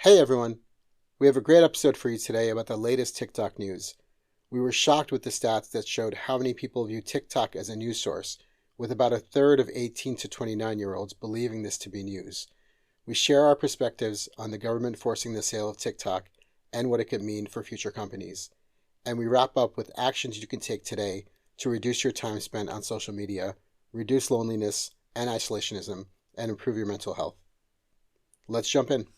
Hey everyone, we have a great episode for you today about the latest TikTok news. We were shocked with the stats that showed how many people view TikTok as a news source, with about a third of 18 to 29-year-olds believing this to be news. We share our perspectives on the government forcing the sale of TikTok and what it could mean for future companies. And we wrap up with actions you can take today to reduce your time spent on social media, reduce loneliness and isolationism, and improve your mental health. Let's jump in.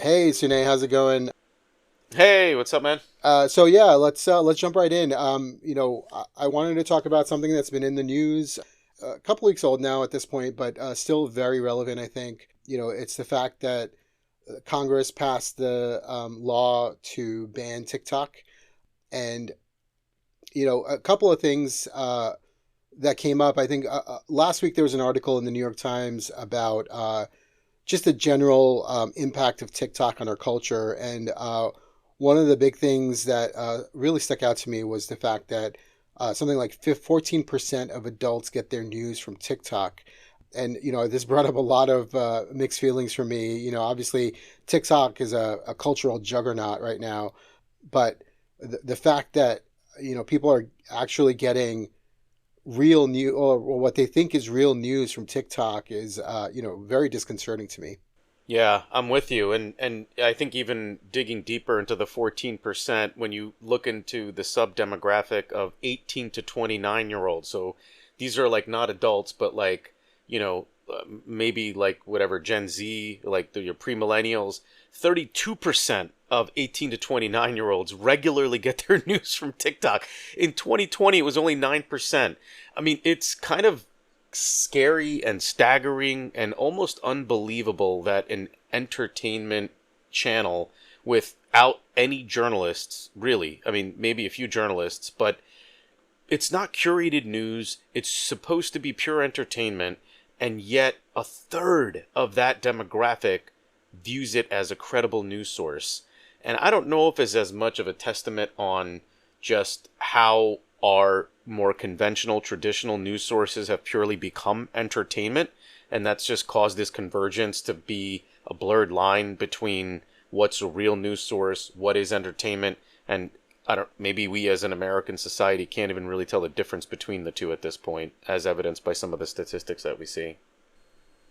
Hey, Sune, how's it going? Hey, what's up, man? Let's jump right in. I wanted to talk about something that's been in the news a couple weeks old now at this point, but still very relevant. I think it's the fact that Congress passed the law to ban TikTok, and a couple of things that came up. I think last week there was an article in the New York Times about just the general impact of TikTok on our culture. And one of the big things that really stuck out to me was the fact that something like 14% of adults get their news from TikTok. And, this brought up a lot of mixed feelings for me. Obviously, TikTok is a cultural juggernaut right now. But the fact that, people are actually getting real news or what they think is real news from TikTok is, very disconcerting to me. Yeah, I'm with you, and I think even digging deeper into the 14%, when you look into the sub demographic of 18 to 29-year-olds, so these are like not adults, but like maybe like whatever Gen Z, like your pre-millennials, 32% of 18 to 29-year-olds regularly get their news from TikTok. In 2020, it was only 9%. I mean, it's kind of scary and staggering and almost unbelievable that an entertainment channel without any journalists, really, I mean, maybe a few journalists, but it's not curated news. It's supposed to be pure entertainment, and yet a third of that demographic views it as a credible news source. And I don't know if it's as much of a testament on just how our more conventional, traditional news sources have purely become entertainment, and that's just caused this convergence to be a blurred line between what's a real news source, what is entertainment, and I don't. Maybe we as an American society can't even really tell the difference between the two at this point, as evidenced by some of the statistics that we see.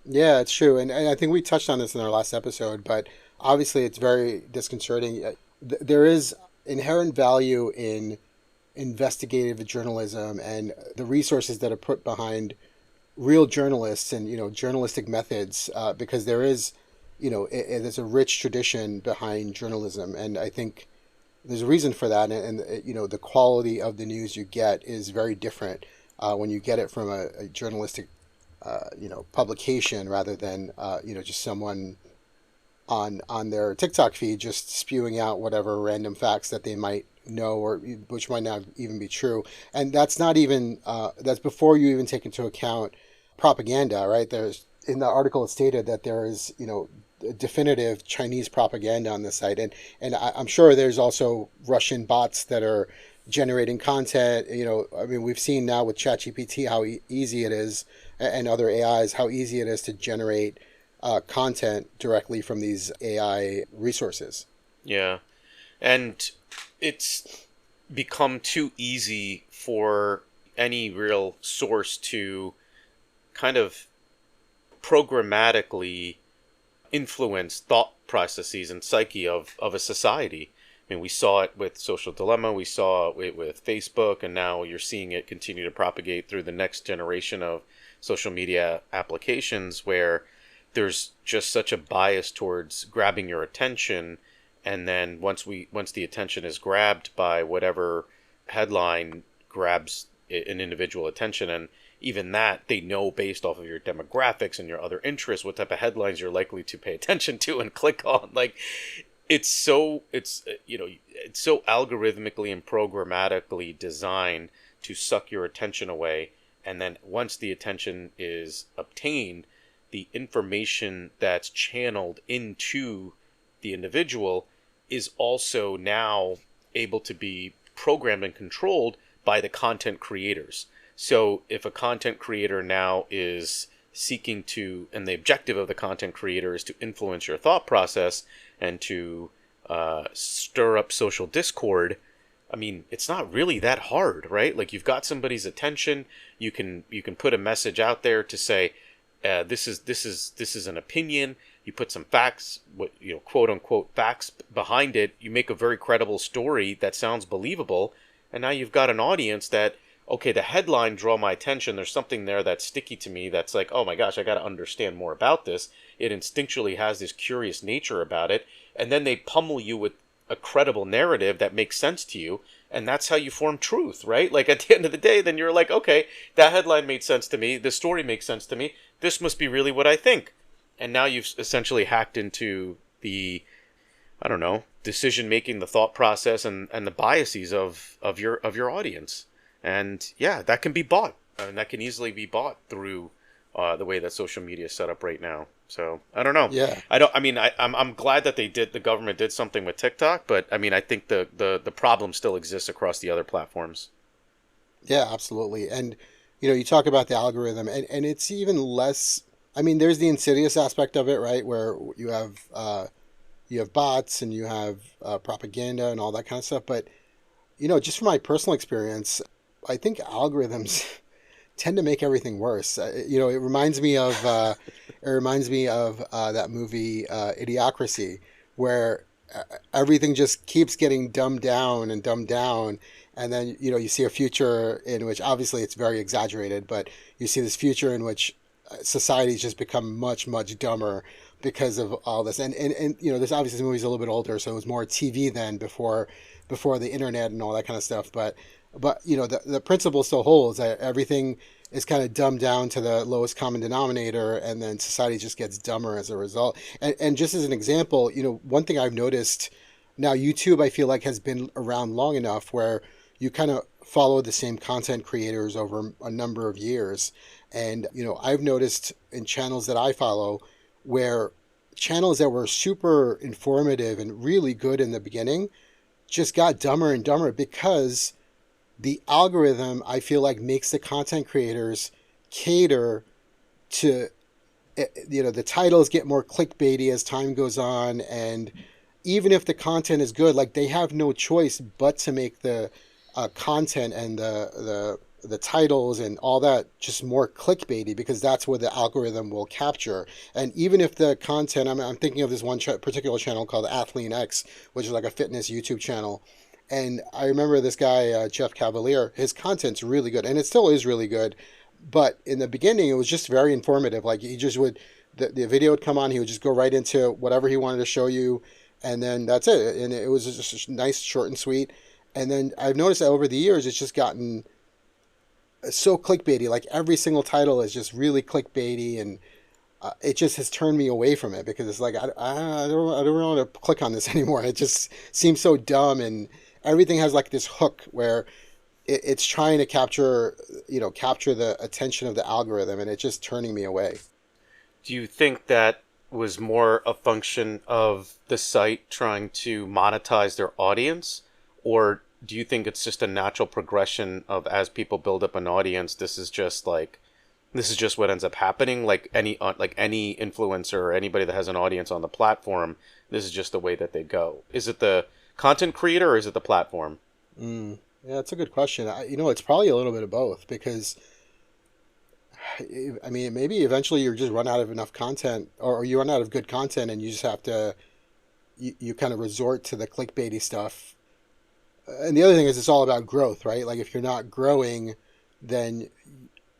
Yeah, it's true. And I think we touched on this in our last episode, but obviously it's very disconcerting. There is inherent value in investigative journalism and the resources that are put behind real journalists and journalistic methods because there is there's a rich tradition behind journalism, and I think there's a reason for that. And the quality of the news you get is very different when you get it from a journalistic publication rather than just someone on their TikTok feed just spewing out whatever random facts that they might know or which might not even be true. And that's not even that's before you even take into account propaganda, right? There's in the article it stated that there is definitive Chinese propaganda on the site, and I'm sure there's also Russian bots that are generating content. I mean, we've seen now with ChatGPT how easy it is, and other AIs how easy it is to generate content directly from these AI resources. Yeah, and it's become too easy for any real source to kind of programmatically influence thought processes and psyche of a society. I mean, we saw it with Social Dilemma, we saw it with Facebook, and now you're seeing it continue to propagate through the next generation of social media applications where there's just such a bias towards grabbing your attention, and then once the attention is grabbed by whatever headline grabs an individual attention, and even that they know based off of your demographics and your other interests what type of headlines you're likely to pay attention to and click on. Like it's so algorithmically and programmatically designed to suck your attention away, and then once the attention is obtained, the information that's channeled into the individual is also now able to be programmed and controlled by the content creators. So if a content creator now is seeking to, and the objective of the content creator is to influence your thought process and to stir up social discord, I mean, it's not really that hard, right? Like, you've got somebody's attention. You can put a message out there to say, this is an opinion. You put some facts, what, quote unquote facts behind it. You make a very credible story that sounds believable, and now you've got an audience that, okay, the headline draw my attention. There's something there that's sticky to me. That's like, oh my gosh, I got to understand more about this. It instinctually has this curious nature about it, and then they pummel you with a credible narrative that makes sense to you, and that's how you form truth, right? Like, at the end of the day, then you're like, okay, that headline made sense to me, the story makes sense to me, this must be really what I think. And now you've essentially hacked into the, I don't know, decision making, the thought process, and the biases of your audience. And yeah, that can be bought, and that can easily be bought through the way that social media is set up right now. So I don't know. Yeah. I'm glad that the government did something with TikTok, but I mean, I think the problem still exists across the other platforms. Yeah, absolutely. And you talk about the algorithm, and it's even less. I mean, there's the insidious aspect of it, right? Where you have bots and you have propaganda and all that kind of stuff. But just from my personal experience, I think algorithms tend to make everything worse. It reminds me of that movie Idiocracy, where everything just keeps getting dumbed down and dumbed down, and then you see a future in which, obviously it's very exaggerated, but you see this future in which society's just become much, much dumber because of all this. And this, obviously, this movie's a little bit older, so it was more TV then, before the internet and all that kind of stuff. But the principle still holds, that everything is kind of dumbed down to the lowest common denominator, and then society just gets dumber as a result. And just as an example, one thing I've noticed now, YouTube, I feel like, has been around long enough where you kind of follow the same content creators over a number of years. And I've noticed in channels that I follow, where channels that were super informative and really good in the beginning just got dumber and dumber, because the algorithm, I feel like, makes the content creators cater to, the titles get more clickbaity as time goes on. And even if the content is good, like, they have no choice but to make the content and the titles and all that just more clickbaity, because that's what the algorithm will capture. And even if the content, I'm thinking of this one particular channel called Athlean X, which is like a fitness YouTube channel. And I remember this guy, Jeff Cavalier, his content's really good, and it still is really good. But in the beginning, it was just very informative. Like, he just would, the video would come on, he would just go right into whatever he wanted to show you, and then that's it. And it was just nice, short and sweet. And then I've noticed that over the years, it's just gotten so clickbaity. Like, every single title is just really clickbaity, and it just has turned me away from it, because it's like, I don't want to click on this anymore. It just seems so dumb, and everything has like this hook where it's trying to capture the attention of the algorithm, and it's just turning me away. Do you think that was more a function of the site trying to monetize their audience, or do you think it's just a natural progression of, as people build up an audience, this is just what ends up happening? Like any influencer or anybody that has an audience on the platform, this is just the way that they go. Is it the content creator, or is it the platform? Yeah, that's a good question. It's probably a little bit of both, because I mean, maybe eventually you just run out of enough content, or you run out of good content, and you just have to, you kind of resort to the clickbaity stuff. And the other thing is, it's all about growth, right? Like, if you're not growing, then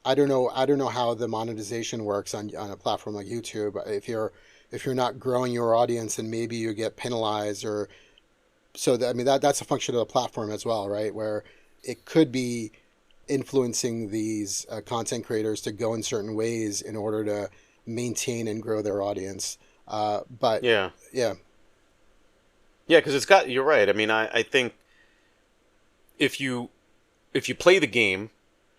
I don't know how the monetization works on a platform like YouTube. If you're not growing your audience, then maybe you get penalized, or so that, I mean, that's a function of the platform as well, right? Where it could be influencing these content creators to go in certain ways in order to maintain and grow their audience. But Yeah. yeah, Because you're right. I mean, I think if you play the game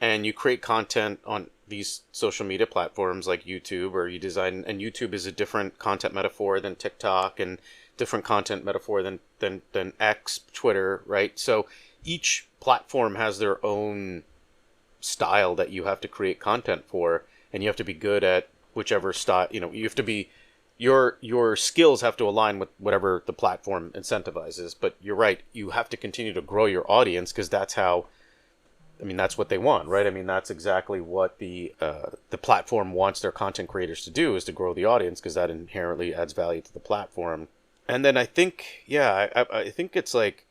and you create content on these social media platforms like YouTube, or you design, and YouTube is a different content metaphor than TikTok, and different content metaphor than X, Twitter, right? So each platform has their own style that you have to create content for. and you have to be good at whichever style. You have to be your skills have to align with whatever the platform incentivizes. But you're right, you have to continue to grow your audience because that's how. I mean, that's what they want, right? I mean, that's exactly what the platform wants their content creators to do, is to grow the audience, because that inherently adds value to the platform. And then I think, yeah, I think it's like,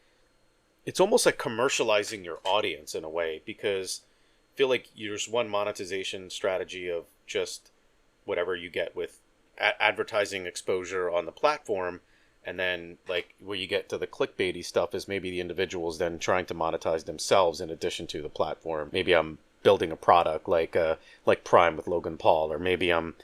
it's almost like commercializing your audience in a way, because I feel like there's one monetization strategy of just whatever you get with advertising exposure on the platform, and then like where you get to the clickbaity stuff is maybe the individuals then trying to monetize themselves in addition to the platform. Maybe I'm building a product like Prime with Logan Paul, or maybe I'm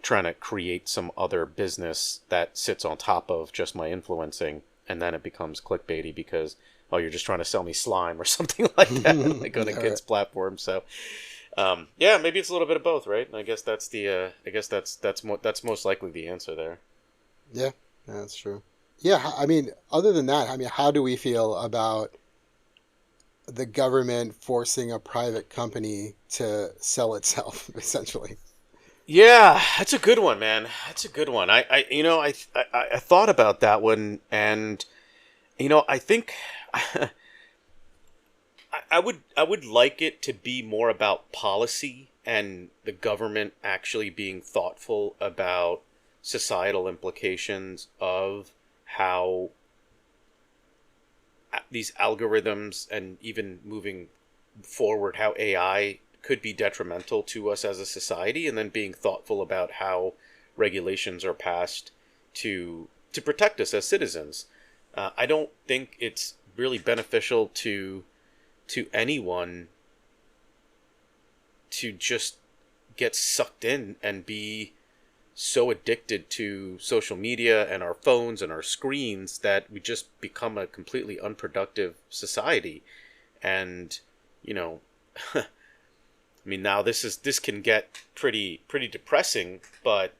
trying to create some other business that sits on top of just my influencing, and then it becomes clickbaity because, oh, you're just trying to sell me slime or something like that, like on a kid's platform. So yeah, maybe it's a little bit of both, right? And I guess that's that's most likely the answer there. Yeah, that's true. Yeah, I mean, other than that, I mean, how do we feel about the government forcing a private company to sell itself, essentially? Yeah, that's a good one, man. That's a good one. I thought about that one, and I think I would like it to be more about policy and the government actually being thoughtful about societal implications of how these algorithms, and even moving forward how AI could be detrimental to us as a society, and then being thoughtful about how regulations are passed to protect us as citizens. I don't think it's really beneficial to anyone to just get sucked in and be so addicted to social media and our phones and our screens that we just become a completely unproductive society. And you know I mean, now this can get pretty depressing, but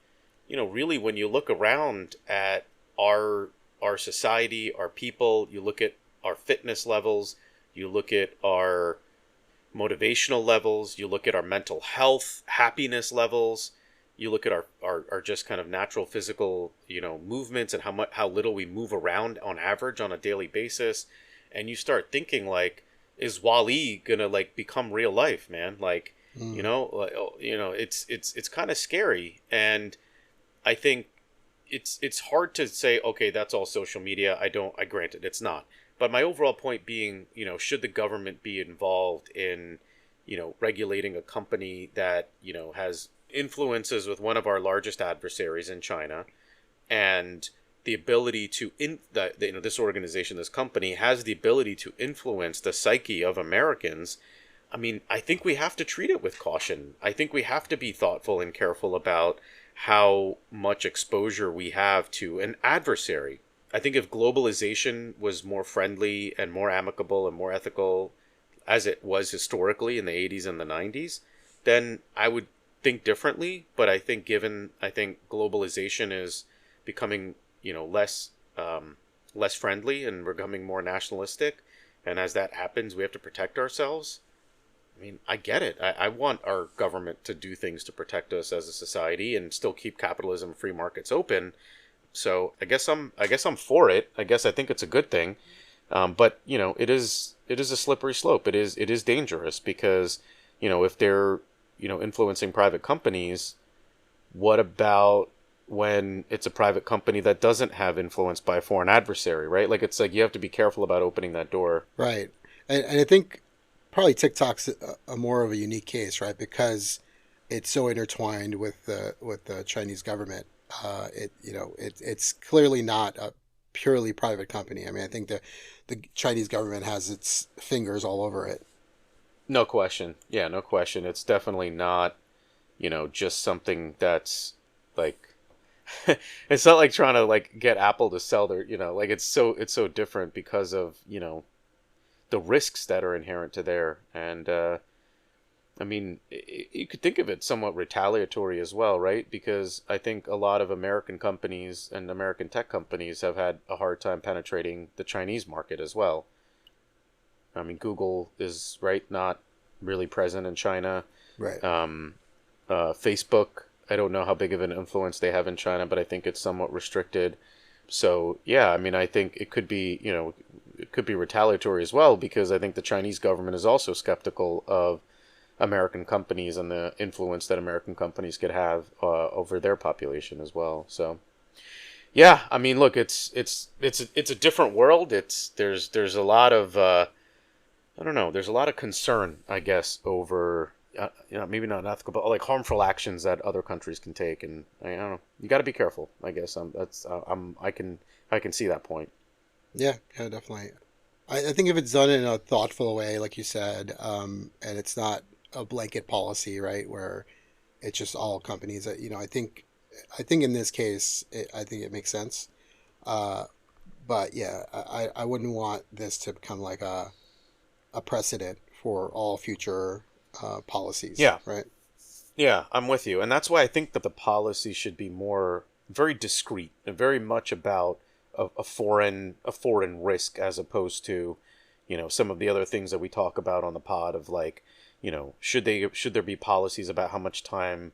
really, when you look around at our society, our people, you look at our fitness levels, you look at our motivational levels, you look at our mental health, happiness levels, you look at our just kind of natural physical, movements, and how little we move around on average on a daily basis, and you start thinking like, is Wall-E gonna like become real life, man? Like, Mm, it's kind of scary, and I think it's hard to say, okay, that's all social media. I granted it's not. But my overall point being, should the government be involved in, regulating a company that, has influences with one of our largest adversaries in China, and the ability to this organization, this company has the ability to influence the psyche of Americans. I mean, I think we have to treat it with caution. I think we have to be thoughtful and careful about how much exposure we have to an adversary. I think if globalization was more friendly and more amicable and more ethical, as it was historically in the 80s and the 90s, then I would think differently. But I think globalization is becoming, less friendly, and becoming more nationalistic. And as that happens, we have to protect ourselves. I mean, I get it. I want our government to do things to protect us as a society and still keep capitalism, free markets open. So I guess I'm for it. I think it's a good thing. But it is a slippery slope. It is dangerous because if they're influencing private companies, what about when it's a private company that doesn't have influence by a foreign adversary, right? Like, it's like you have to be careful about opening that door. right. And I think probably TikTok's a more of a unique case, right? Because it's so intertwined with the Chinese government. It's clearly not a purely private company. I mean, I think the Chinese government has its fingers all over it. No question. Yeah, no question. It's definitely not, just something that's like it's not like trying to like get Apple to sell their, like it's so different because of, the risks that are inherent to there. And I mean, you could think of it somewhat retaliatory as well, right? Because I think a lot of American companies and American tech companies have had a hard time penetrating the Chinese market as well. I mean, Google is, right, not really present in China. Right. Um, Facebook, I don't know how big of an influence they have in China, but I think it's somewhat restricted. So yeah, I mean, I think it could be, it could be retaliatory as well, because I think the Chinese government is also skeptical of American companies and the influence that American companies could have over their population as well. So yeah, I mean, look, it's a different world. There's a lot of I don't know. There's a lot of concern, I guess, over maybe not ethical, but like harmful actions that other countries can take, and I don't know. You got to be careful, I guess. I can see that point. Yeah, yeah, definitely. I think if it's done in a thoughtful way, like you said, and it's not a blanket policy, right, where it's just all companies that, I think in this case, I think it makes sense. Uh, but yeah, I wouldn't want this to become like a precedent for all future policies, Yeah, right? yeah, I'm with you, and that's why I think that the policy should be more very discreet and very much about a foreign risk, as opposed to, some of the other things that we talk about on the pod of like, should there be policies about how much time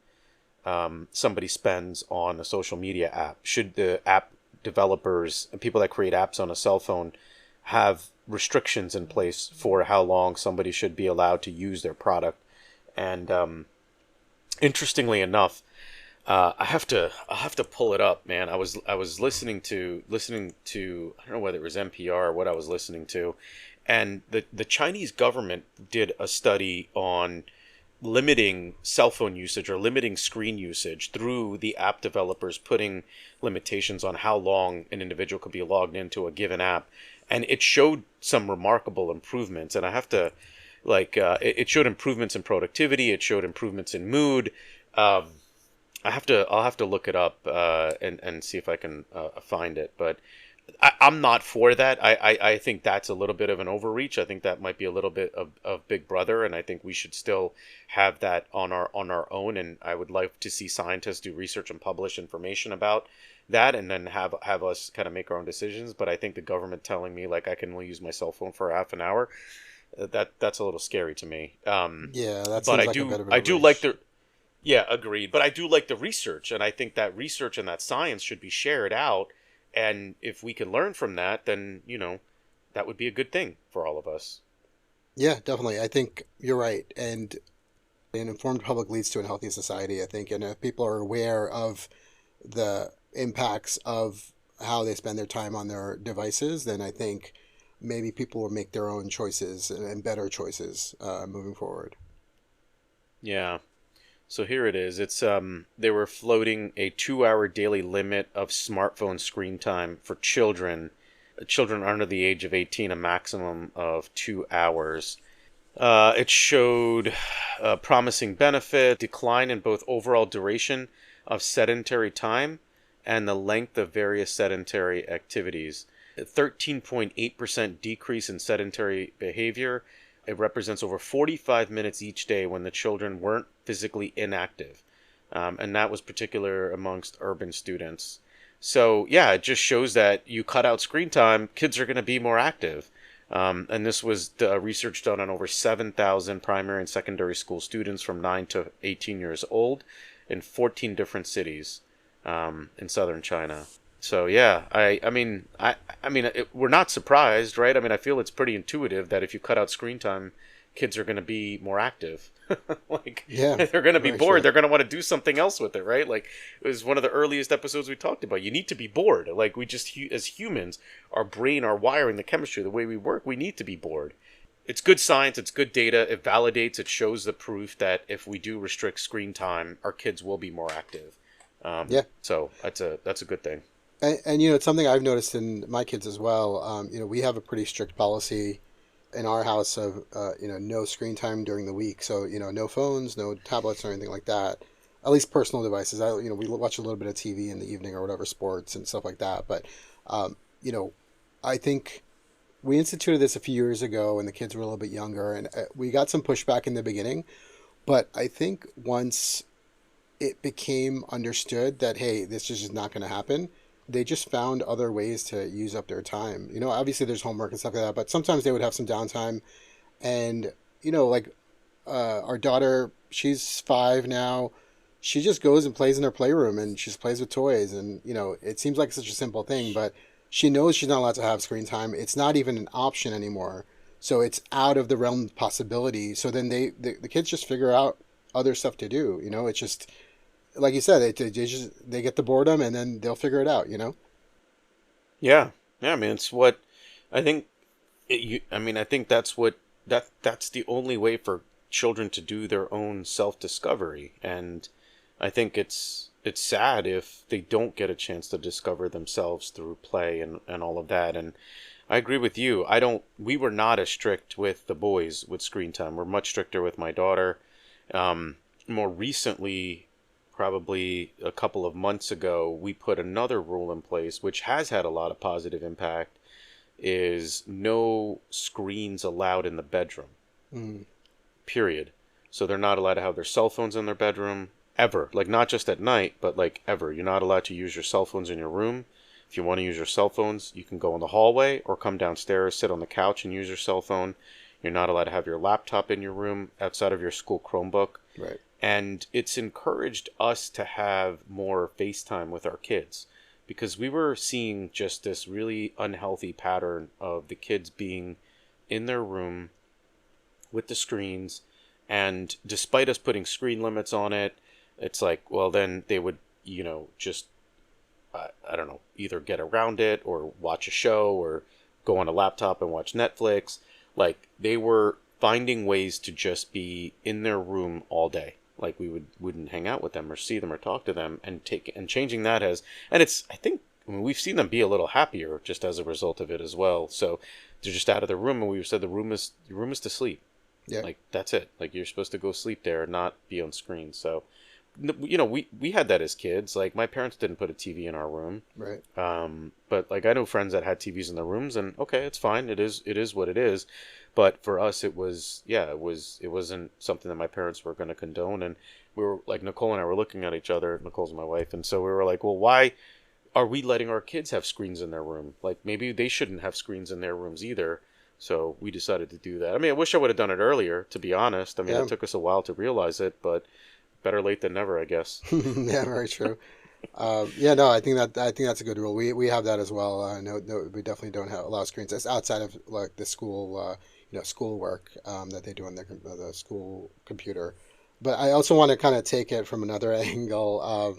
somebody spends on a social media app? Should the app developers and people that create apps on a cell phone have restrictions in place for how long somebody should be allowed to use their product? And interestingly enough, I'll have to pull it up, man. I was listening to I don't know whether it was NPR or what I was listening to, and the Chinese government did a study on limiting cell phone usage or limiting screen usage through the app developers putting limitations on how long an individual could be logged into a given app, and it showed some remarkable improvements. And I have to it showed improvements in productivity, it showed improvements in mood. I'll have to look it up and see if I can find it. But I'm not for that. I think that's a little bit of an overreach. I think that might be a little bit of Big Brother, and I think we should still have that on our own. And I would like to see scientists do research and publish information about that, and then have us kind of make our own decisions. But I think the government telling me like I can only use my cell phone for half an hour, that's a little scary to me. Yeah, that But seems like a bit of a I do like reach. the yeah, agreed. But I do like the research, and I think that research and that science should be shared out. And if we can learn from that, then that would be a good thing for all of us. Yeah, definitely. I think you're right. And an informed public leads to a healthy society, I think. And if people are aware of the impacts of how they spend their time on their devices, then I think maybe people will make their own choices and better choices moving forward. Yeah. So here it is. It's they were floating a 2-hour daily limit of smartphone screen time for children under the age of 18, a maximum of 2 hours. It showed promising benefit, decline in both overall duration of sedentary time and the length of various sedentary activities. A 13.8% decrease in sedentary behavior. It represents over 45 minutes each day when the children weren't physically inactive. And that was particular amongst urban students. So, yeah, it just shows that you cut out screen time, kids are going to be more active. And this was research done on over 7,000 primary and secondary school students from 9 to 18 years old in 14 different cities in southern China. So yeah, we're not surprised, right? I mean, I feel it's pretty intuitive that if you cut out screen time, kids are going to be more active. Like Yeah, they're going to be very bored. true. They're going to want to do something else with it, right? Like it was one of the earliest episodes we talked about. You need to be bored. Like we just as humans, our brain, our wiring, the chemistry, the way we work, we need to be bored. It's good science. It's good data. It validates. It shows the proof that if we do restrict screen time, our kids will be more active. Yeah. So that's a good thing. And it's something I've noticed in my kids as well. We have a pretty strict policy in our house of, no screen time during the week. So, no phones, no tablets or anything like that. At least personal devices. We watch a little bit of TV in the evening or whatever, sports and stuff like that. But, um, you know, I think we instituted this a few years ago when the kids were a little bit younger, and we got some pushback in the beginning. But I think once it became understood that, hey, this is just not going to happen, they just found other ways to use up their time. Obviously there's homework and stuff like that, but sometimes they would have some downtime. And, like our daughter, she's 5 now. she just goes and plays in her playroom and she just plays with toys. And, it seems like such a simple thing, but she knows she's not allowed to have screen time. It's not even an option anymore. So it's out of the realm of possibility. So then the kids just figure out other stuff to do. It's just, like you said, they get the boredom and then they'll figure it out. Yeah, yeah. I mean, it's what I think. I mean, I think that's the only way for children to do their own self discovery, and I think it's sad if they don't get a chance to discover themselves through play and all of that. And I agree with you. I don't. We were not as strict with the boys with screen time. We're much stricter with my daughter. More recently, probably a couple of months ago, we put another rule in place, which has had a lot of positive impact, is no screens allowed in the bedroom, Mm, period. So they're not allowed to have their cell phones in their bedroom ever. Like, not just at night, but like ever. You're not allowed to use your cell phones in your room. If you want to use your cell phones, you can go in the hallway or come downstairs, sit on the couch and use your cell phone. You're not allowed to have your laptop in your room outside of your school Chromebook. right. And it's encouraged us to have more FaceTime with our kids because we were seeing just this really unhealthy pattern of the kids being in their room with the screens. And despite us putting screen limits on it, it's like, well, then they would, just, I don't know, either get around it or watch a show or go on a laptop and watch Netflix. Like, they were finding ways to just be in their room all day. Like, wouldn't hang out with them or see them or talk to them, and changing that has, and it's, I mean, we've seen them be a little happier just as a result of it as well. So they're just out of the room, and we said the room is to sleep. Yeah. Like, that's it. Like, you're supposed to go sleep there, not be on screen. So, we had that as kids. Like, my parents didn't put a TV in our room. Right. But like, I know friends that had TVs in their rooms, and okay, it's fine. It is what it is. But for us, it wasn't something that my parents were going to condone. And we were like, Nicole and I were looking at each other. Nicole's my wife, and so we were like, well, why are we letting our kids have screens in their room? Like, maybe they shouldn't have screens in their rooms either. So we decided to do that. I mean, I wish I would have done it earlier, to be honest. I mean, Yeah. it took us a while to realize it, but better late than never, I guess. Yeah, very true. Yeah, no, I think that's a good rule. We have that as well. No, no, we definitely don't allow screens. It's outside of like the school, school work that they do on the school computer. But I also want to kind of take it from another angle,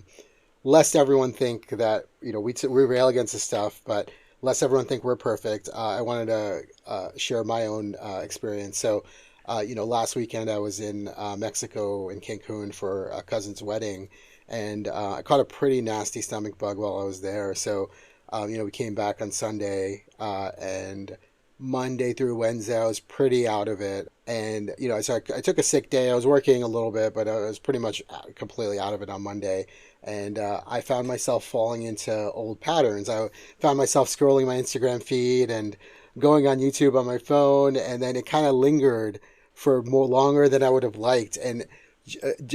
lest everyone think that we rail against this stuff, but lest everyone think we're perfect. I wanted to share my own experience. So, last weekend I was in Mexico in Cancun for a cousin's wedding, and I caught a pretty nasty stomach bug while I was there. So, we came back on Sunday, and Monday through Wednesday I was pretty out of it. And so I took a sick day. I was working a little bit, but I was pretty much completely out of it on Monday. And I found myself falling into old patterns. I found myself scrolling my Instagram feed and going on YouTube on my phone, and then it kind of lingered for more longer than I would have liked. And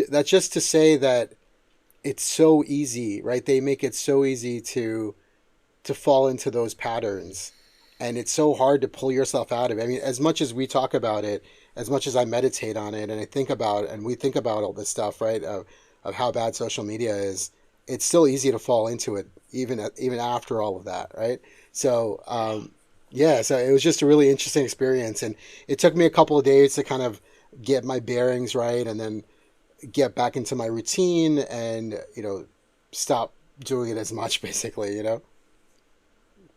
that's just to say that it's so easy, right? They make it so easy to fall into those patterns, and it's so hard to pull yourself out of it. I mean, as much as we talk about it, as much as I meditate on it, and I think about and we think about all this stuff, right? Of how bad social media is, it's still easy to fall into it, even after all of that, right? So, yeah, so it was just a really interesting experience, and it took me a couple of days to kind of get my bearings right, and then get back into my routine, and stop doing it as much, basically.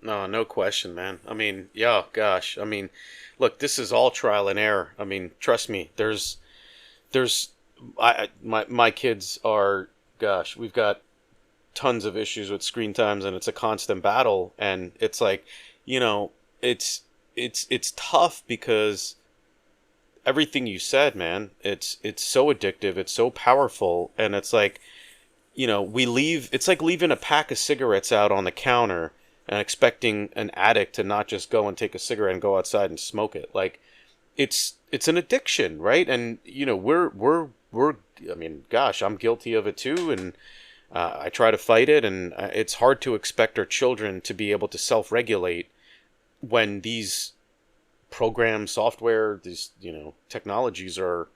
No, no question, man. I mean, yeah, gosh. I mean, look, this is all trial and error. I mean, trust me. There's, my kids are, gosh, we've got tons of issues with screen times, and it's a constant battle. And it's like, you know, it's tough because everything you said, man, it's so addictive, it's so powerful, and it's like, it's like leaving a pack of cigarettes out on the counter and expecting an addict to not just go and take a cigarette and go outside and smoke it. Like, it's an addiction, right? And we're I mean, gosh, I'm guilty of it too, and I try to fight it, and it's hard to expect our children to be able to self-regulate when these program software, these technologies are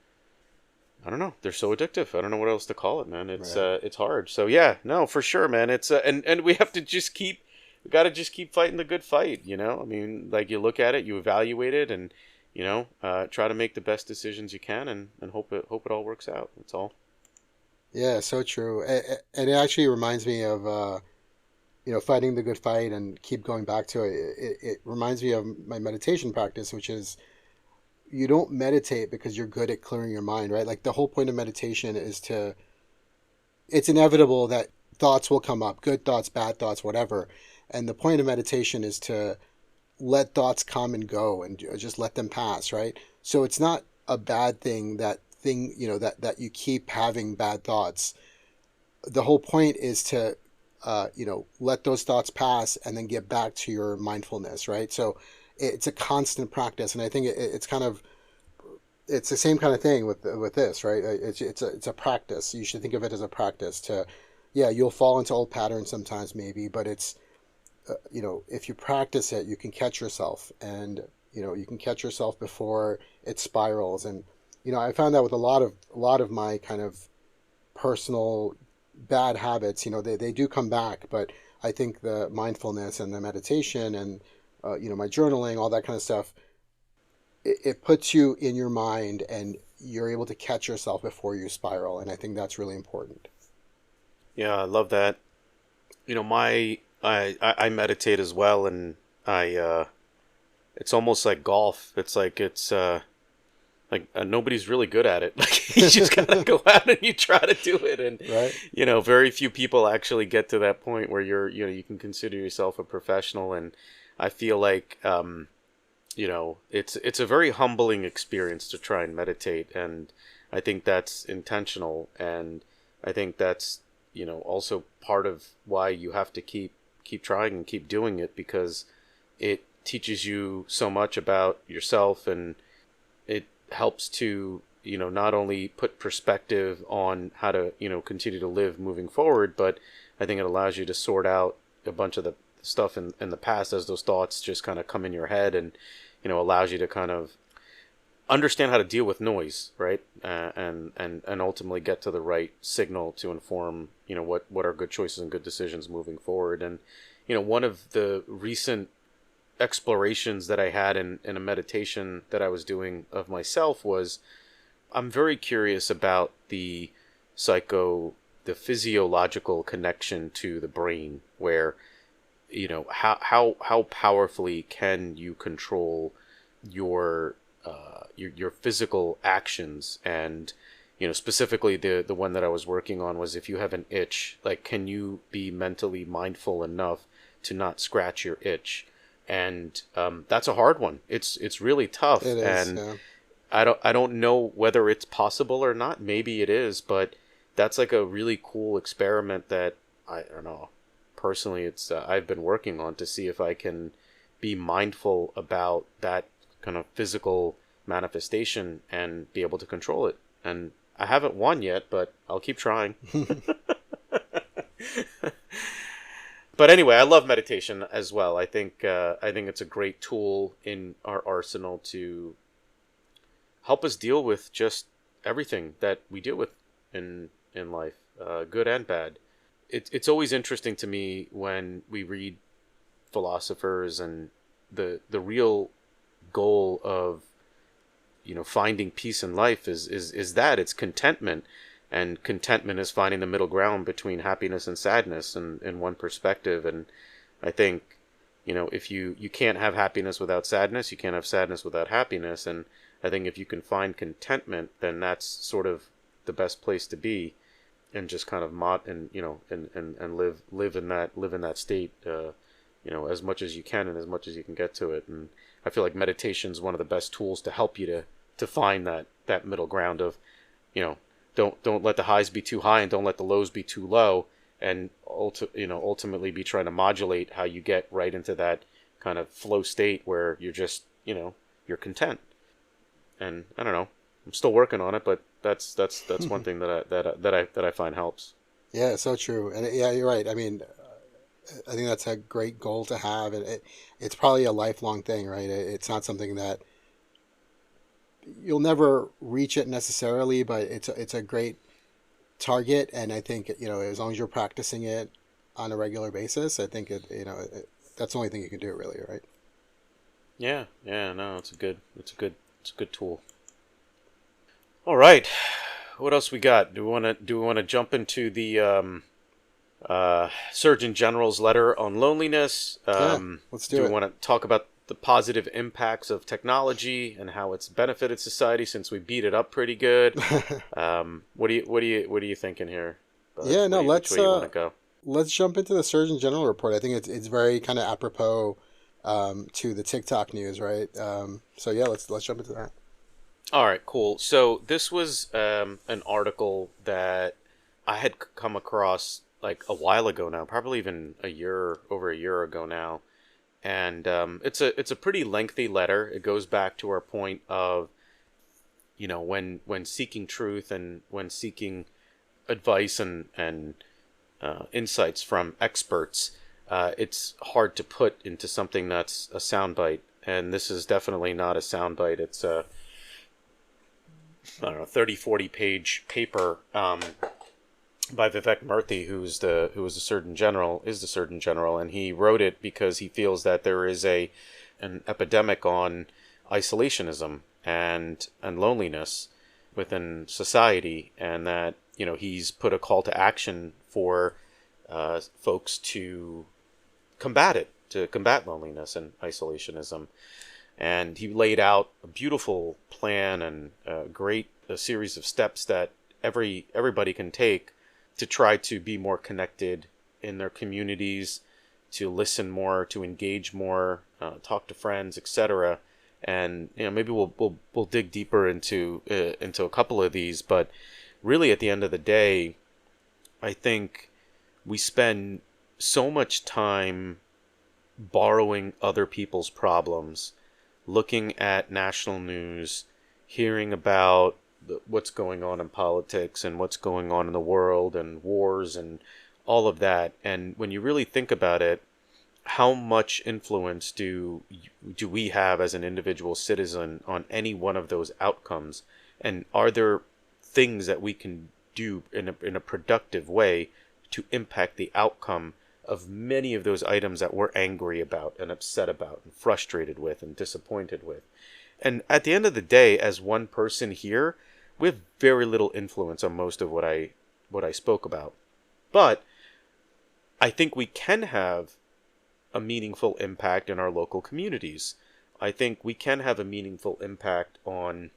I don't know. They're so addictive. I don't know what else to call it, man. Right. It's hard. So yeah, no, for sure, man. It's and we have to just keep we got to just keep fighting the good fight, you know? I mean, like you look at it, you evaluate it and try to make the best decisions you can and hope it all works out. That's all. Yeah, so true. And it actually reminds me of fighting the good fight and keep going back to it. It reminds me of my meditation practice, which is you don't meditate because you're good at clearing your mind, right? Like the whole point of meditation is to, it's inevitable that thoughts will come up, good thoughts, bad thoughts, whatever. And the point of meditation is to let thoughts come and go and just let them pass, right? So it's not a bad thing that you keep having bad thoughts. The whole point is to let those thoughts pass and then get back to your mindfulness, right? So it's a constant practice, and I think it's kind of it's the same kind of thing with this, right? It's a practice. You should think of it as a practice. Yeah, you'll fall into old patterns sometimes, maybe, but it's if you practice it, you can catch yourself, and you can catch yourself before it spirals. And I found that with a lot of my kind of personal bad habits, they do come back, but I think the mindfulness and the meditation and my journaling, all that kind of stuff, it puts you in your mind and you're able to catch yourself before you spiral, and I think that's really important. Yeah, I love that. My I meditate as well, and I it's almost like golf. It's like nobody's really good at it. Like you just gotta go out and you try to do it, and Right. very few people actually get to that point where you can consider yourself a professional. And I feel like it's a very humbling experience to try and meditate, and I think that's intentional, and I think that's also part of why you have to keep trying and keep doing it, because it teaches you so much about yourself, and it helps to not only put perspective on how to continue to live moving forward, but I think it allows you to sort out a bunch of the stuff in the past as those thoughts just kind of come in your head, and allows you to kind of understand how to deal with noise, right? And ultimately get to the right signal to inform what are good choices and good decisions moving forward. And one of the recent explorations that I had in a meditation that I was doing of myself was, I'm very curious about the physiological connection to the brain, where how powerfully can you control your physical actions. And specifically the one that I was working on was, if you have an itch, like, can you be mentally mindful enough to not scratch your itch? And that's a hard one. It's really tough. It is, And yeah. I don't know whether it's possible or not. Maybe it is, but that's like a really cool experiment that I don't know. Personally, it's I've been working on to see if I can be mindful about that kind of physical manifestation and be able to control it. And I haven't won yet, but I'll keep trying. But anyway, I love meditation as well. I think it's a great tool in our arsenal to help us deal with just everything that we deal with in life, good and bad. It's always interesting to me when we read philosophers, and the real goal of finding peace in life is that it's contentment. And contentment is finding the middle ground between happiness and sadness, in one perspective. And I think if you can't have happiness without sadness, you can't have sadness without happiness. And I think if you can find contentment, then that's sort of the best place to be, and just kind of and live in that state, as much as you can and as much as you can get to it. And I feel like meditation is one of the best tools to help you to find that middle ground of, don't let the highs be too high and don't let the lows be too low, and ultimately be trying to modulate how you get right into that kind of flow state where you're just you're content. And I don't know, I'm still working on it, but that's one thing that I find helps. Yeah, so true. And yeah, you're right. I mean, I think that's a great goal to have, and it's probably a lifelong thing, right? It's not something that you'll never reach it necessarily, but it's a great target, and I think as long as you're practicing it on a regular basis, I think that's the only thing you can do, really, right? Yeah, yeah, no, it's a good tool. All right, what else we got? Do we want to jump into the Surgeon General's letter on loneliness? Yeah, let's Do do we it. want to talk about the positive impacts of technology and how it's benefited society since we beat it up pretty good? What are you thinking here, bud? Yeah, no, Which way you want to go? let's jump into the Surgeon General report. I think it's very kind of apropos to the TikTok news, right? So yeah, let's jump into that. All right, cool. So this was an article that I had come across like a while ago now, probably even over a year ago now, and it's a pretty lengthy letter. It goes back to our point of when seeking truth and when seeking advice and insights from experts, it's hard to put into something that's a soundbite, and this is definitely not a soundbite. It's a I don't know 30-40 page paper by Vivek Murthy, who was the Surgeon General, is the Surgeon General, and he wrote it because he feels that there is an epidemic on isolationism and loneliness within society, and that he's put a call to action for folks to combat loneliness and isolationism. And he laid out a beautiful plan and a series of steps that everybody can take to try to be more connected in their communities, to listen more, to engage more, talk to friends, etc. And maybe we'll dig deeper into a couple of these, but really at the end of the day, I think we spend so much time borrowing other people's problems, looking at national news, hearing about what's going on in politics and what's going on in the world and wars and all of that. And when you really think about it, how much influence do we have as an individual citizen on any one of those outcomes? And are there things that we can do in a productive way to impact the outcome of many of those items that we're angry about and upset about and frustrated with and disappointed with? And at the end of the day, as one person here, we have very little influence on most of what I spoke about. But I think we can have a meaningful impact in our local communities. I think we can have a meaningful impact on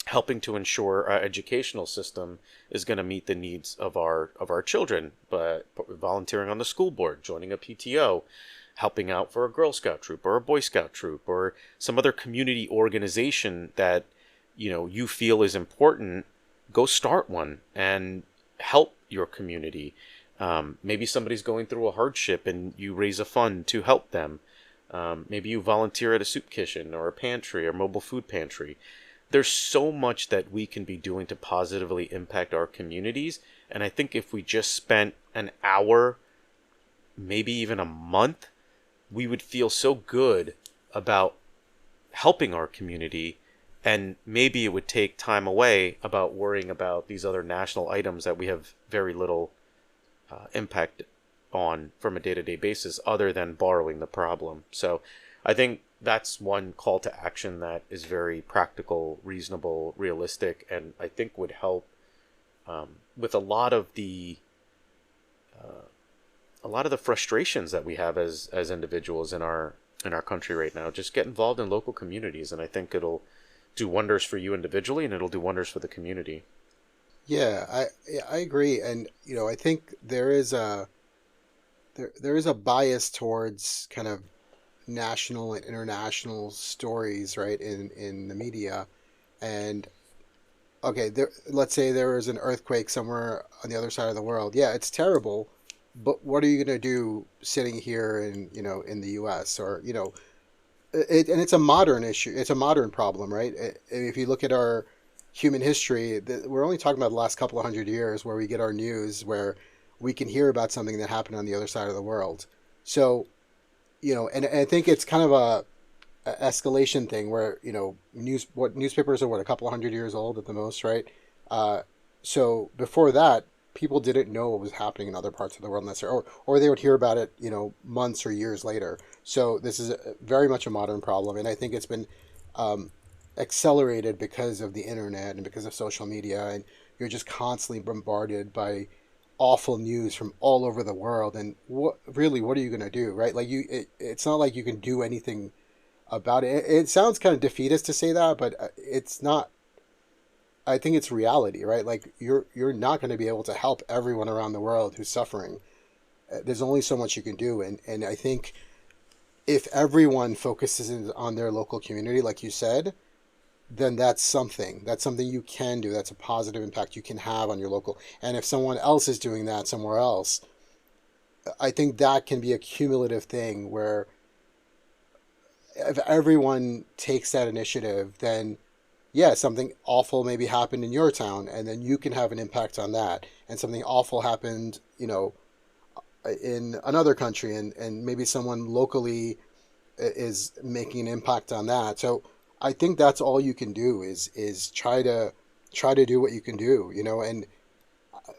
helping to ensure our educational system is going to meet the needs of our children, but volunteering on the school board, joining a PTO, helping out for a Girl Scout troop or a Boy Scout troop or some other community organization that you feel is important. Go start one and help your community. Maybe somebody's going through a hardship and you raise a fund to help them. Maybe you volunteer at a soup kitchen or a pantry or mobile food pantry. There's so much that we can be doing to positively impact our communities. And I think if we just spent an hour, maybe even a month, we would feel so good about helping our community. And maybe it would take time away about worrying about these other national items that we have very little impact on from a day-to-day basis other than borrowing the problem. So I think that's one call to action that is very practical, reasonable, realistic, and I think would help with a lot of the frustrations that we have as individuals in our country right now. Just get involved in local communities, and I think it'll do wonders for you individually, and it'll do wonders for the community. Yeah, I agree, and I think there is a bias towards kind of national and international stories, right, in the media. And okay, let's say there was an earthquake somewhere on the other side of the world. Yeah, it's terrible, but what are you going to do sitting here in the US? Or and it's a modern issue. It's a modern problem, right? If you look at our human history, we're only talking about the last couple of hundred years where we get our news, where we can hear about something that happened on the other side of the world. So and I think it's kind of escalation thing where, newspapers are, what, a couple hundred years old at the most, right? Uh, so before that, people didn't know what was happening in other parts of the world necessarily, or they would hear about it, months or years later. So this is very much a modern problem, and I think it's been um, accelerated because of the internet and because of social media, and you're just constantly bombarded by awful news from all over the world. And what are you going to do, right? Like, it's not like you can do anything about it. It sounds kind of defeatist to say that, but it's not. I think it's reality, right? Like, you're not going to be able to help everyone around the world who's suffering. There's only so much you can do, and I think if everyone focuses on their local community, like you said, then that's something. That's something you can do. That's a positive impact you can have on your local. And if someone else is doing that somewhere else, I think that can be a cumulative thing where if everyone takes that initiative, then yeah, something awful maybe happened in your town, and then you can have an impact on that. And something awful happened, in another country, and maybe someone locally is making an impact on that. So I think that's all you can do is try to do what you can do, and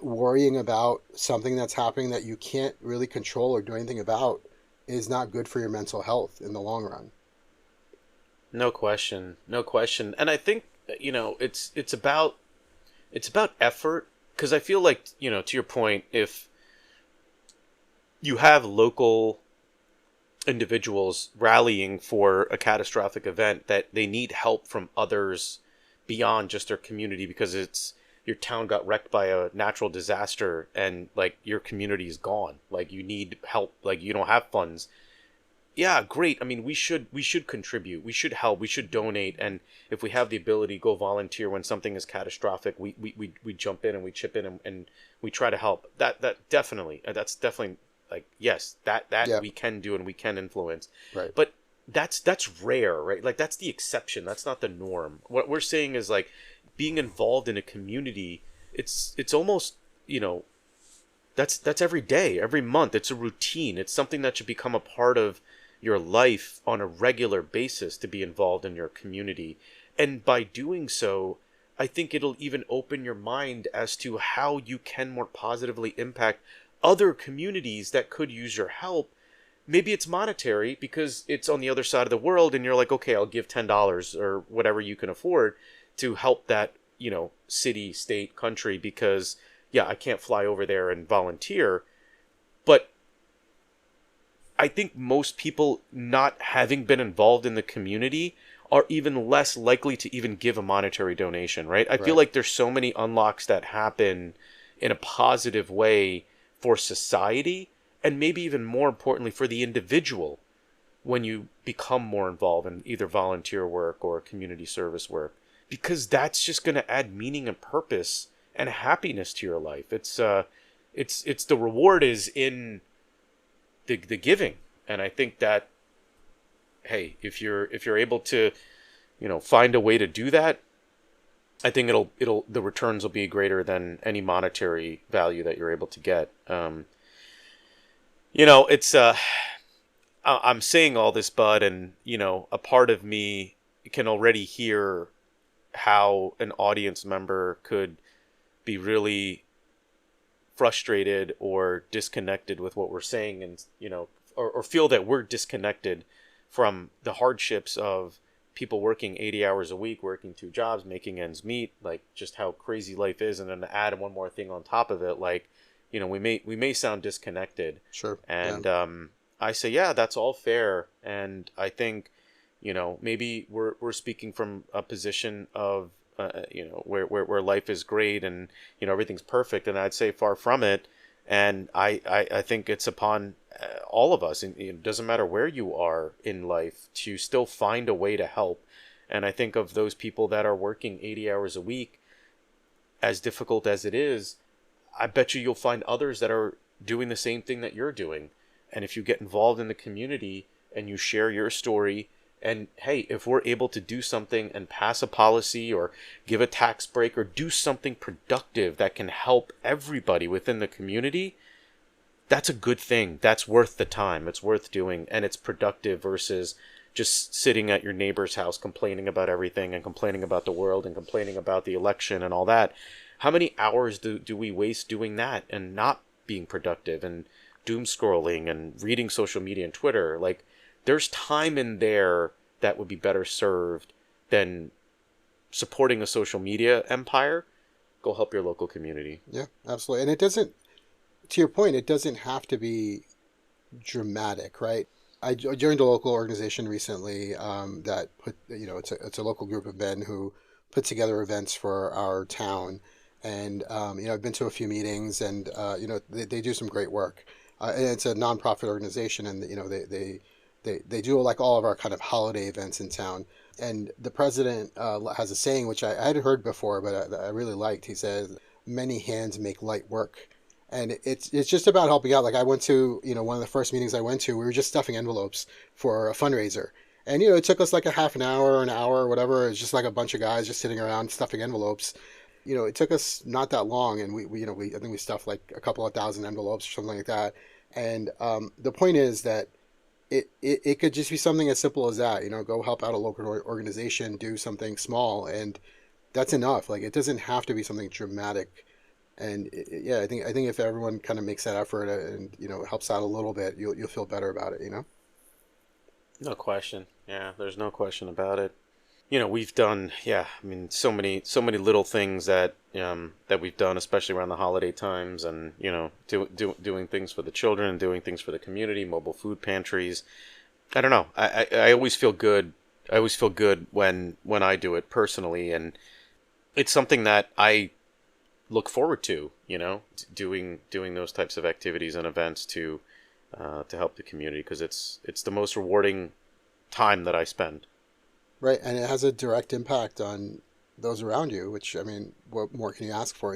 worrying about something that's happening that you can't really control or do anything about is not good for your mental health in the long run. No question, no question. And I think it's about effort, because I feel like, to your point, if you have local individuals rallying for a catastrophic event, that they need help from others beyond just their community, because it's your town got wrecked by a natural disaster and like your community is gone, like you need help, like you don't have funds. Yeah, great. I mean, we should contribute, we should help, we should donate, and if we have the ability, go volunteer when something is catastrophic. We jump in and we chip in, and we try to help. That's definitely, like, yes, that Yeah, we can do and we can influence. right. But that's rare, right? Like, that's the exception, that's not the norm. What we're saying is, like, being involved in a community, it's almost, that's every day, every month. It's a routine. It's something that should become a part of your life on a regular basis, to be involved in your community. And by doing so, I think it'll even open your mind as to how you can more positively impact other communities that could use your help. Maybe it's monetary because it's on the other side of the world, and you're like, okay, I'll give $10 or whatever you can afford to help that, city, state, country, because yeah, I can't fly over there and volunteer. But I think most people, not having been involved in the community, are even less likely to even give a monetary donation, right? I feel Right. like there's so many unlocks that happen in a positive way for society, and maybe even more importantly for the individual, when you become more involved in either volunteer work or community service work, because that's just going to add meaning and purpose and happiness to your life. It's the reward is in the giving. And I think that, hey, if you're able to, find a way to do that, I think it'll the returns will be greater than any monetary value that you're able to get. It's I'm saying all this, Bud, and a part of me can already hear how an audience member could be really frustrated or disconnected with what we're saying, and or feel that we're disconnected from the hardships of people working 80 hours a week, working two jobs, making ends meet, like just how crazy life is. And then to add one more thing on top of it, like, we may sound disconnected. Sure. Yeah. And I say, yeah, that's all fair. And I think, maybe we're speaking from a position of, where life is great and, everything's perfect. And I'd say far from it. And I think it's upon all of us, and it doesn't matter where you are in life, to still find a way to help. And I think of those people that are working 80 hours a week, as difficult as it is, I bet you'll find others that are doing the same thing that you're doing. And if you get involved in the community and you share your story, and hey, if we're able to do something and pass a policy or give a tax break or do something productive that can help everybody within the community, that's a good thing. That's worth the time. It's worth doing, and it's productive versus, just sitting at your neighbor's house complaining about everything and complaining about the world and complaining about the election and all that. How many hours do we waste doing that and not being productive and doom scrolling and reading social media and Twitter? Like, there's time in there that would be better served than supporting a social media empire. Go help your local community. Yeah, absolutely. And it doesn't, to your point, it doesn't have to be dramatic, right? I joined a local organization recently that put, it's a local group of men who put together events for our town. And, I've been to a few meetings and, they do some great work. And it's a nonprofit organization and, they do like all of our kind of holiday events in town. And the president has a saying, which I had heard before, but I really liked. He says, many hands make light work. And it's just about helping out. Like I went to, one of the first meetings I went to, we were just stuffing envelopes for a fundraiser. And, it took us like a half an hour, or whatever. It was just like a bunch of guys just sitting around stuffing envelopes. It took us not that long. And we I think we stuffed like a couple of thousand envelopes or something like that. And the point is that it could just be something as simple as that, go help out a local organization, do something small, and that's enough. Like it doesn't have to be something dramatic. And yeah, I think if everyone kind of makes that effort and helps out a little bit, you'll feel better about it. No question. Yeah, there's no question about it. We've done, so many little things that that we've done, especially around the holiday times, and doing things for the children, doing things for the community, mobile food pantries. I don't know. I always feel good. I always feel good when I do it personally, and it's something that I look forward to. Doing those types of activities and events to help the community, because it's the most rewarding time that I spend. Right, and it has a direct impact on those around you, which, I mean, what more can you ask for,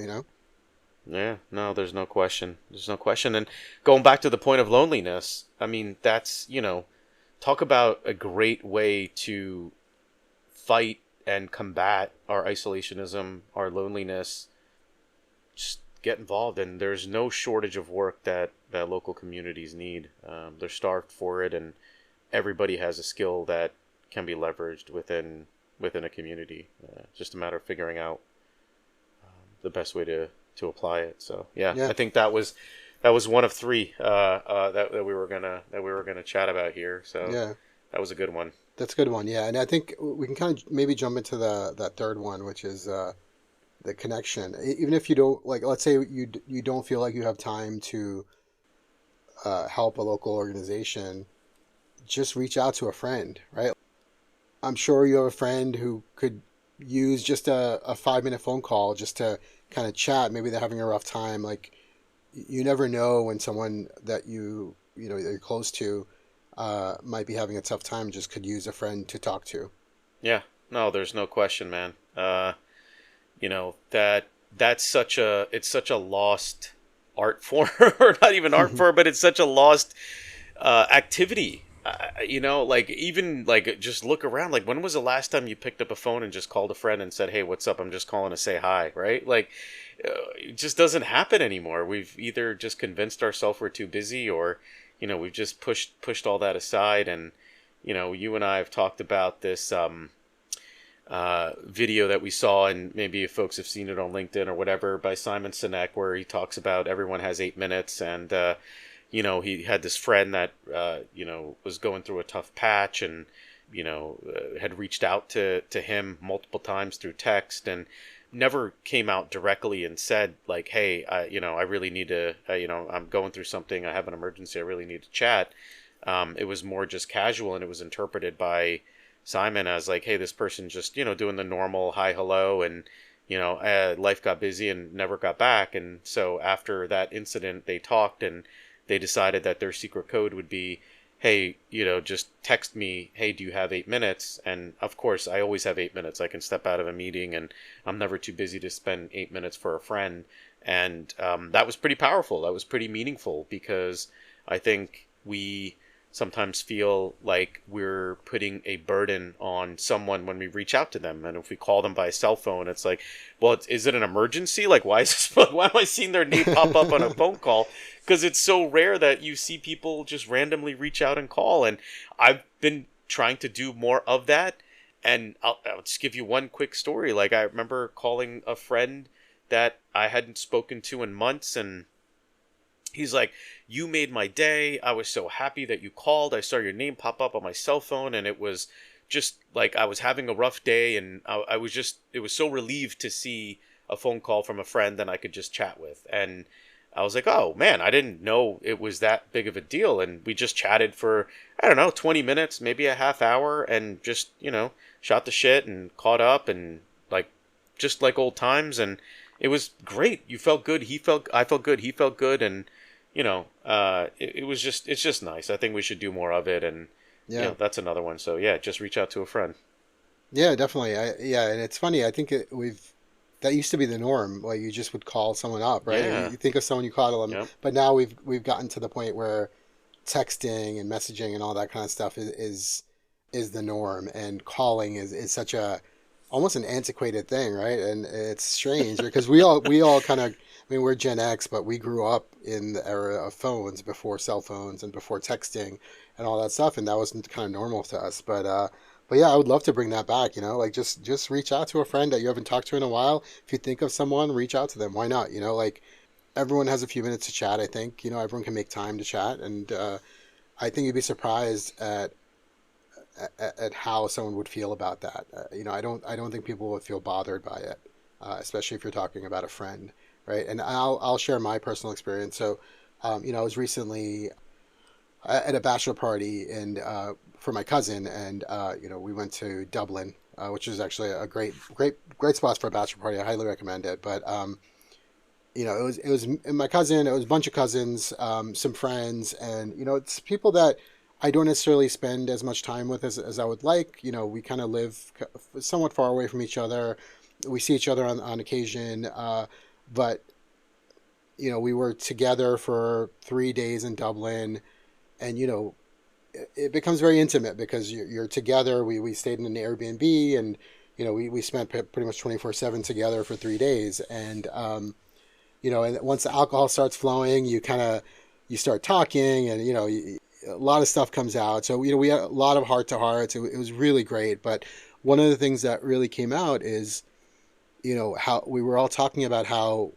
Yeah, no, there's no question. There's no question. And going back to the point of loneliness, I mean, that's, talk about a great way to fight and combat our isolationism, our loneliness. Just get involved, and there's no shortage of work that local communities need. They're starved for it, and everybody has a skill that can be leveraged within a community. Just a matter of figuring out the best way to apply it. So yeah, I think that was one of three that we were gonna chat about here. So yeah, that was a good one. That's a good one. Yeah, and I think we can kind of maybe jump into that third one, which is the connection. Even if you don't, like, let's say you don't feel like you have time to help a local organization, just reach out to a friend, right? I'm sure you have a friend who could use just a 5-minute phone call just to kind of chat. Maybe they're having a rough time. Like, you never know when someone that you're close to might be having a tough time, just could use a friend to talk to. Yeah, no, there's no question, man. That's such a lost art form, or not even art form, but it's such a lost activity. Like, even like, just look around. Like, when was the last time you picked up a phone and just called a friend and said, "Hey, what's up? I'm just calling to say hi." Right? Like, it just doesn't happen anymore. We've either just convinced ourselves we're too busy, or we've just pushed all that aside. And you and I have talked about this video that we saw, and maybe if folks have seen it on LinkedIn or whatever, by Simon Sinek, where he talks about everyone has 8 minutes. And he had this friend that was going through a tough patch, and had reached out to him multiple times through text, and never came out directly and said, like, "Hey, I really need to, I'm going through something, I have an emergency, I really need to chat." It was more just casual, and it was interpreted by Simon as like, "Hey, this person just doing the normal hi, hello, and life got busy and never got back." And so after that incident, they talked, and they decided that their secret code would be, "Hey, just text me, hey, do you have 8 minutes?" And of course, I always have 8 minutes. I can step out of a meeting, and I'm never too busy to spend 8 minutes for a friend. And that was pretty powerful. That was pretty meaningful, because I think we sometimes feel like we're putting a burden on someone when we reach out to them. And if we call them by a cell phone, it's like, well, is it an emergency? Like, why am I seeing their name pop up on a phone call? Because it's so rare that you see people just randomly reach out and call. And I've been trying to do more of that. And I'll just give you one quick story. Like, I remember calling a friend that I hadn't spoken to in months, and he's like, "You made my day. I was so happy that you called. I saw your name pop up on my cell phone, and it was just like I was having a rough day, and I was just, it was so relieved to see a phone call from a friend that I could just chat with." And I was like, "Oh man, I didn't know it was that big of a deal." And we just chatted for, I don't know, 20 minutes, maybe a half hour, and just, shot the shit and caught up, and like, just like old times. And it was great. You felt good. I felt good. He felt good. And, it was just, it's just nice. I think we should do more of it. And, Yeah. that's another one. So yeah, just reach out to a friend. Yeah, definitely. Yeah, and it's funny. I think that used to be the norm. Like you just would call someone up, right? Yeah. You think of someone, you call them. Yep. But now we've gotten to the point where texting and messaging and all that kind of stuff is the norm, and calling is such a almost an antiquated thing, right? And it's strange because we all kind of, I mean, we're Gen X, but we grew up in the era of phones before cell phones and before texting and all that stuff, and that was kind of normal to us. But yeah, I would love to bring that back. Like just reach out to a friend that you haven't talked to in a while. If you think of someone, reach out to them. Why not? Like everyone has a few minutes to chat. I think everyone can make time to chat, and I think you'd be surprised at how someone would feel about that. I don't think people would feel bothered by it, especially if you're talking about a friend, right? And I'll share my personal experience. So, I was recently at a bachelor party and for my cousin, and we went to Dublin, which is actually a great spot for a bachelor party. I highly recommend it. But it was my cousin. It was a bunch of cousins, some friends, and it's people that I don't necessarily spend as much time with as I would like. We kind of live somewhat far away from each other. We see each other on occasion, but we were together for 3 days in Dublin, and it becomes very intimate because you're together. We stayed in an Airbnb, and we spent pretty much 24/7 together for 3 days, and and once the alcohol starts flowing, you start talking, and a lot of stuff comes out. So we had a lot of heart to hearts. It was really great. But one of the things that really came out is how we were all talking about how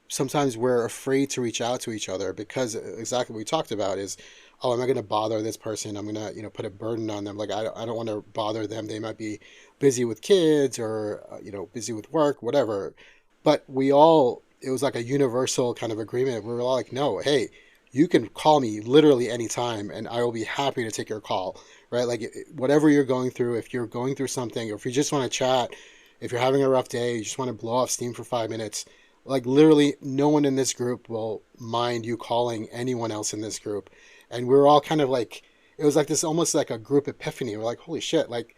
sometimes we're afraid to reach out to each other because exactly what we talked about is, oh, am I going to bother this person? I'm going to put a burden on them. Like I don't want to bother them. They might be busy with kids or busy with work, whatever. But it was like a universal kind of agreement. We were all like, no, hey, you can call me literally anytime and I will be happy to take your call, right? Like whatever you're going through, if you're going through something, or if you just want to chat, if you're having a rough day, you just want to blow off steam for 5 minutes, like literally no one in this group will mind you calling anyone else in this group. And we were all kind of like, it was like this almost like a group epiphany. We're like, holy shit, like,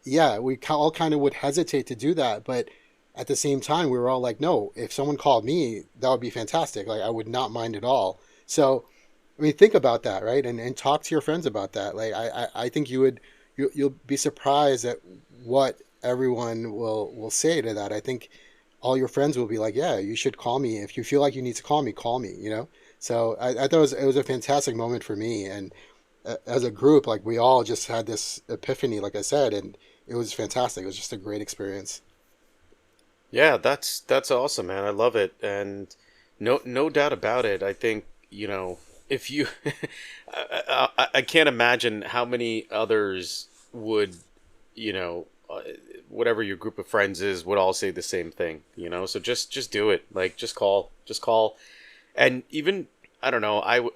yeah, we all kind of would hesitate to do that, but at the same time, we were all like, no, if someone called me, that would be fantastic. Like, I would not mind at all. So, I mean, think about that, right? And talk to your friends about that. Like, I think you'll be surprised at what everyone will say to that. I think all your friends will be like, yeah, you should call me. If you feel like you need to call me. So I thought it was a fantastic moment for me. And as a group, like, we all just had this epiphany, like I said, and it was fantastic. It was just a great experience. Yeah, that's awesome, man. I love it, and no doubt about it. I think if you, I can't imagine how many others would, you know, uh, whatever your group of friends is, would all say the same thing. So just do it. Like just call, and even I don't know.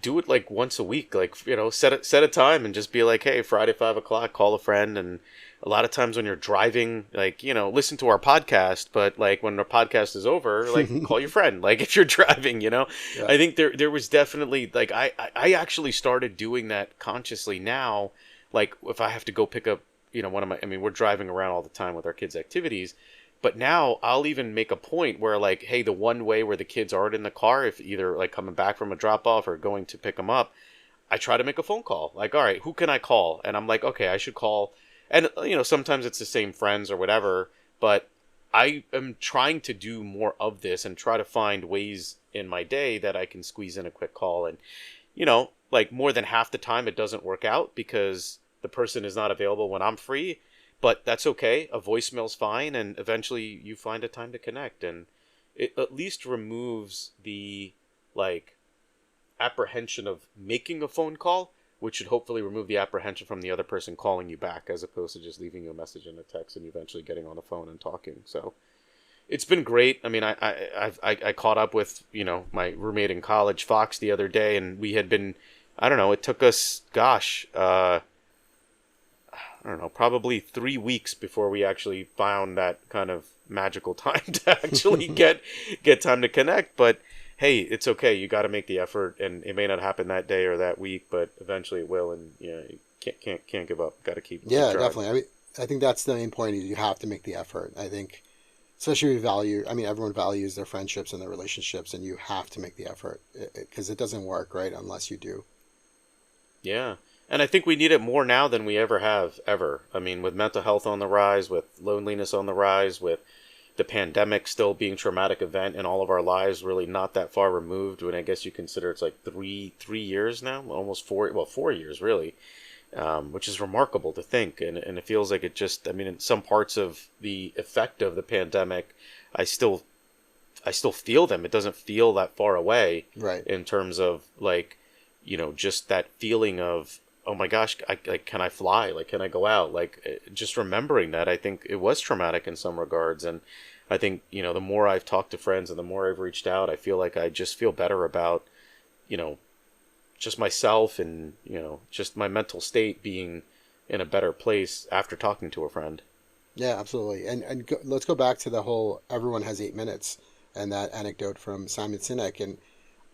Do it like once a week, like set a time and just be like, hey, Friday 5 o'clock, call a friend. And a lot of times when you're driving, like listen to our podcast, but like when our podcast is over, like call your friend, like if you're driving. Yeah. I think there was definitely like I actually started doing that consciously now. Like if I have to go pick up one of my, I mean, we're driving around all the time with our kids' activities, but now I'll even make a point where like, hey, the one way where the kids aren't in the car, if either like coming back from a drop off or going to pick them up, I try to make a phone call. Like, all right, who can I call? And I'm like, okay, I should call. And sometimes it's the same friends or whatever, but I am trying to do more of this and try to find ways in my day that I can squeeze in a quick call. And like more than half the time it doesn't work out because the person is not available when I'm free. But that's okay. A voicemail's fine, and eventually you find a time to connect, and it at least removes the like apprehension of making a phone call, which should hopefully remove the apprehension from the other person calling you back, as opposed to just leaving you a message and a text and eventually getting on the phone and talking. So it's been great. I mean, I caught up with my roommate in college, Fox, the other day, and we had been, I don't know, it took us, gosh, I don't know, probably 3 weeks before we actually found that kind of magical time to actually get time to connect. But hey, it's okay. You got to make the effort, and it may not happen that day or that week, but eventually it will. And you can't give up. Got to keep Yeah, trying. definitely. I mean, I think that's the main point. Is you have to make the effort. I think, especially we value. I mean, everyone values their friendships and their relationships, and you have to make the effort because it doesn't work, right, unless you do. Yeah. And I think we need it more now than we ever have, ever. I mean, with mental health on the rise, with loneliness on the rise, with the pandemic still being a traumatic event in all of our lives, really not that far removed. When I guess you consider it's like three years now, almost 4 years really, which is remarkable to think. And it feels like it just, I mean, in some parts of the effect of the pandemic, I still feel them. It doesn't feel that far away, Right. in terms of like, just that feeling of, oh my gosh, can I fly? Like, can I go out? Like, just remembering that, I think it was traumatic in some regards. And I think, the more I've talked to friends and the more I've reached out, I feel like I just feel better about, you know, just myself and, just my mental state being in a better place after talking to a friend. Yeah, absolutely. And let's go back to the whole everyone has 8 minutes and that anecdote from Simon Sinek. And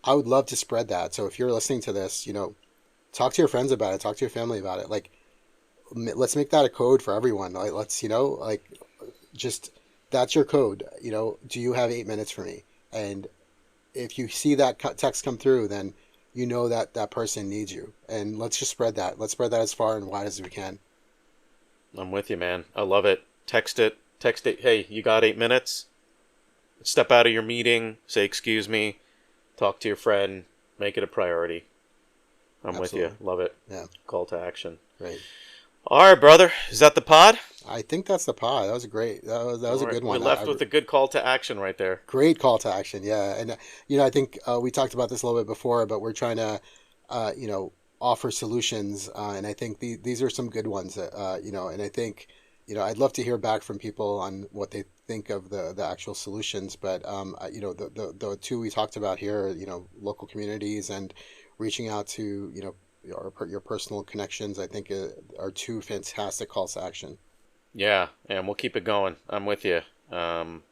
I would love to spread that. So if you're listening to this, talk to your friends about it, talk to your family about it. Like, let's make that a code for everyone. Like, let's, like, just that's your code. Do you have 8 minutes for me? And if you see that text come through, then you know that that person needs you. And let's just spread that. Let's spread that as far and wide as we can. I'm with you, man. I love it. Text it. Text it. Hey, you got 8 minutes? Step out of your meeting. Say, excuse me. Talk to your friend. Make it a priority. I'm Absolutely. with you. Love it. Yeah. Call to action. Right. All right, brother. Is that the pod? I think that's the pod. That was great. That was All a right. good We one. left with a good call to action right there. Great call to action. Yeah. And, I think we talked about this a little bit before, but we're trying to, offer solutions. And I think these are some good ones, and I think, I'd love to hear back from people on what they think of the actual solutions. But, the two we talked about here, local communities and reaching out to, your personal connections, I think are two fantastic calls to action. Yeah, and we'll keep it going. I'm with you. And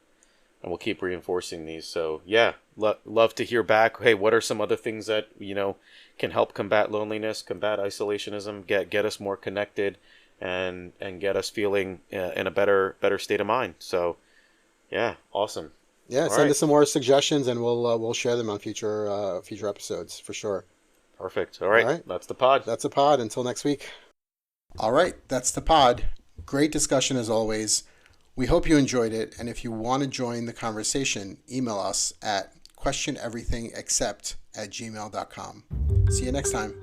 we'll keep reinforcing these. So yeah, love to hear back. Hey, what are some other things that can help combat loneliness, combat isolationism, get us more connected, and get us feeling in a better state of mind. So yeah, awesome. Yeah, All send right, us some more suggestions, and we'll share them on future episodes for sure. perfect. All All right, right, that's the pod. that's a pod. Until next week. All right, that's the pod. Great discussion as always. We hope you enjoyed it, and if you want to join the conversation, email us at questioneverythingexcept@gmail.com. See you next time.